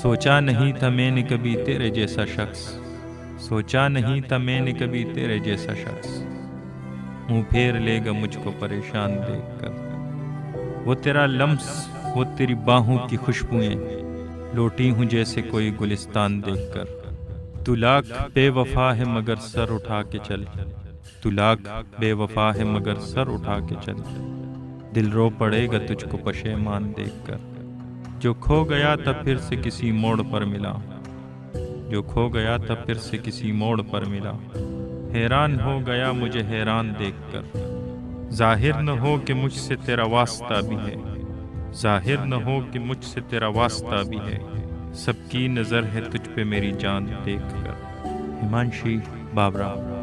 سوچا نہیں تھا میں نے کبھی تیرے جیسا شخص، سوچا نہیں تھا میں نے کبھی تیرے جیسا شخص، منہ پھیر لے گا مجھ کو پریشان دیکھ کر۔ وہ تیرا لمس، وہ تیری باہوں کی خوشبوئیں، لوٹی ہوں جیسے کوئی گلستان دیکھ کر۔ تو لاکھ بے وفا ہے مگر سر اٹھا کے چل، تو لاکھ بے وفا ہے مگر سر اٹھا کے چل، دل رو پڑے گا تجھ کو پشیمان دیکھ کر۔ جو کھو گیا تھا پھر سے کسی موڑ پر ملا، جو کھو گیا تھا پھر سے کسی موڑ پر ملا، حیران ہو گیا مجھے حیران دیکھ کر۔ ظاہر نہ ہو کہ مجھ سے تیرا واسطہ بھی ہے، ظاہر نہ ہو کہ مجھ سے تیرا واسطہ بھی ہے، سب کی نظر ہے تجھ پہ میری جان دیکھ کر۔ ہمانشی بابرا۔